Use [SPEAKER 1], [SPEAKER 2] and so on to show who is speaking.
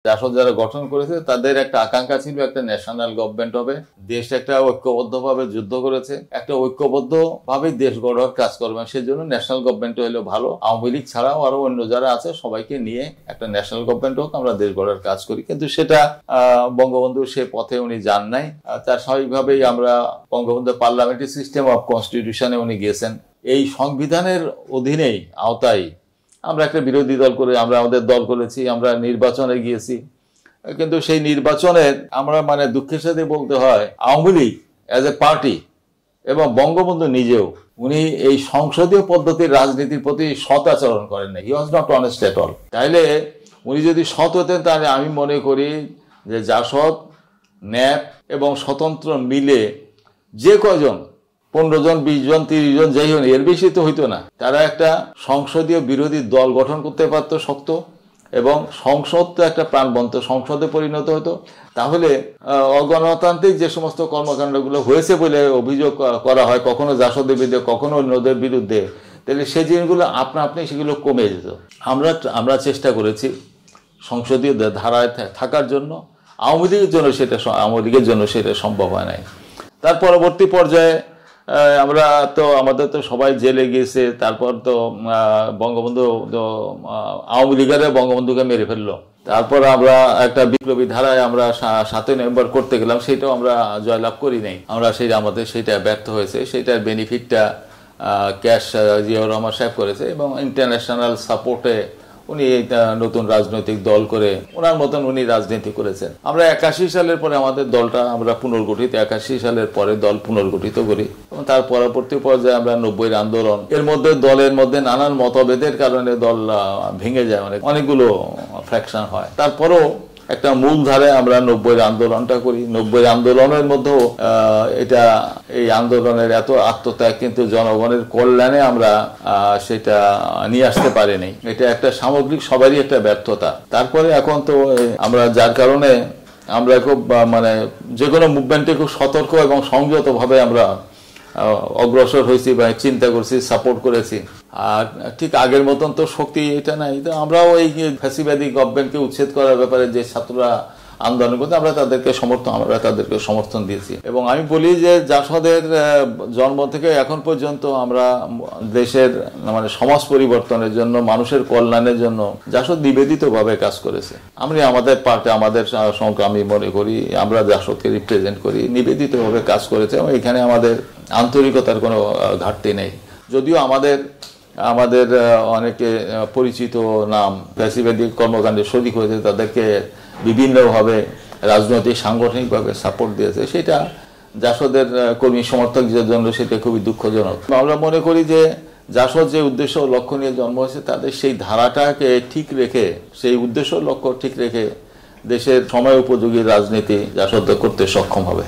[SPEAKER 1] জাসদ যারা গঠন করেছে তাদের একটা আকাঙ্ক্ষা ছিল একটা ন্যাশনাল গভর্নমেন্ট হবে, দেশ একটা ঐক্যবদ্ধভাবে যুদ্ধ করেছে, একটা ঐক্যবদ্ধভাবে দেশ গড়ার কাজ করবে, সেজন্য ন্যাশনাল গভর্নমেন্ট হলো ভালো। আওয়ামী লীগ ছাড়াও আরো অন্য যারা আছে সবাইকে নিয়ে একটা ন্যাশনাল গভর্নমেন্ট হোক, আমরা দেশ গড়ার কাজ করি। কিন্তু সেটা বঙ্গবন্ধু সে পথে উনি যান নাই। তার স্বাভাবিকভাবেই আমরা বঙ্গবন্ধু পার্লামেন্টারি সিস্টেম অফ কনস্টিটিউশনে উনি গিয়েছেন। এই সংবিধানের অধীনেই আওতায় আমরা একটা বিরোধী দল করে আমরা আমাদের দল করেছি, আমরা নির্বাচনে গিয়েছি। কিন্তু সেই নির্বাচনের আমরা দুঃখের সাথে বলতে হয় Awami League as a party এবং বঙ্গবন্ধু নিজেও উনি এই সংসদীয় পদ্ধতির রাজনীতির প্রতি সৎ আচরণ করেন না। He was not honest at all. তাইলে উনি যদি সৎ হতেন তাহলে আমি মনে করি যে জাসদ, ন্যাপ এবং স্বতন্ত্র মিলে যে কয়জন 15 জন 20 জন 30 জন যাই হোক, এর বেশি তো হইতো না, তারা একটা সংসদীয় বিরোধী দল গঠন করতে পারতো শক্ত, এবং সংসদ তো একটা প্রাণবন্ত সংসদে পরিণত হতো। তাহলে অগণতান্ত্রিক যে সমস্ত কর্মকাণ্ডগুলো হয়েছে বলে অভিযোগ করা হয়, কখনো জাসদের বিরুদ্ধে কখনো অন্যদের বিরুদ্ধে, তাহলে সেই জিনিসগুলো আপনা আপনি সেগুলো কমে যেত। আমরা চেষ্টা করেছি সংসদীয় ধারায় থাকার জন্য। আওয়ামী লীগের জন্য সেটা সম্ভব হয় নাই। তার পরবর্তী পর্যায়ে আমাদের তো সবাই জেলে গিয়েছে। তারপর তো বঙ্গবন্ধু আওয়ামী লীগের বঙ্গবন্ধুকে মেরে ফেললো। তারপর আমরা একটা বিপ্লবী ধারায় আমরা 7ই নভেম্বর করতে গেলাম, সেটাও আমরা জয়লাভ করি নাই। আমাদের সেটা ব্যর্থ হয়েছে। সেটার বেনিফিটটা ক্যাশ জিয়াউর রহমান সাহেব করেছে, এবং ইন্টারন্যাশনাল সাপোর্টে উনি নতুন রাজনৈতিক দল করে ওনার মতন উনি রাজনীতি করেছেন। আমরা 81 সালের পরে আমাদের দলটা আমরা পুনর্গঠিত, 81 সালের পরে দল পুনর্গঠিত করি, এবং তার পরবর্তী পর্যায়ে আমরা 90-এর আন্দোলন, এর মধ্যে দলের মধ্যে নানান মতভেদের কারণে দল ভেঙে যায়, অনেকগুলো ফ্র্যাকশন হয়। তারপরও একটা মূল ধারে আমরা 90-এর আন্দোলনটা করি। 90-এর আন্দোলনের মধ্যেও এই আন্দোলনের এত আত্মত্যাগ, কিন্তু জনগণের কল্যাণে আমরা সেটা নিয়ে আসতে পারিনি। এটা একটা সামগ্রিক সবারই একটা ব্যর্থতা। তারপরে এখন তো আমরা যার কারণে আমরা খুব যে কোনো মুভমেন্টে খুব সতর্ক এবং সংযতভাবে আমরা অগ্রসর হয়েছি বা চিন্তা করছি, সাপোর্ট করেছি। আর ঠিক আগের মতন তো শক্তি এটা নাই। তো আমরাও এই ফ্যাসিবাদী গভর্নমেন্টকে উচ্ছেদ করার ব্যাপারে যে ছাত্ররা আন্দোলন করতে, আমরা তাদেরকে সমর্থন দিয়েছি। এবং আমি বলি যে জাসদের জন্ম থেকে এখন পর্যন্ত আমরা দেশের সমাজ পরিবর্তনের জন্য, মানুষের কল্যাণের জন্য জাসদ নিবেদিতভাবে কাজ করেছে। আমাদের পার্টি, আমাদের সঙ্গে আমি মনে করি আমরা জাসদকে রিপ্রেজেন্ট করি, নিবেদিতভাবে কাজ করেছে, এবং এখানে আমাদের আন্তরিকতার কোনো ঘাটতি নেই। যদিও আমাদের অনেকে পরিচিত নাম ফ্যাসিবাদী কর্মকাণ্ডে শরিক হয়েছে, তাদেরকে বিভিন্নভাবে রাজনৈতিক সাংগঠনিকভাবে সাপোর্ট দিয়েছে, সেটা জাসদের কর্মী সমর্থকদের জন্য সেটা খুবই দুঃখজনক। আমরা মনে করি যে জাসদ যে উদ্দেশ্য লক্ষ্য নিয়ে জন্ম হয়েছে, তাদের সেই ধারাটাকে ঠিক রেখে, সেই উদ্দেশ্য লক্ষ্য ঠিক রেখে দেশের সময় উপযোগী রাজনীতি জাসদ করতে সক্ষম হবে।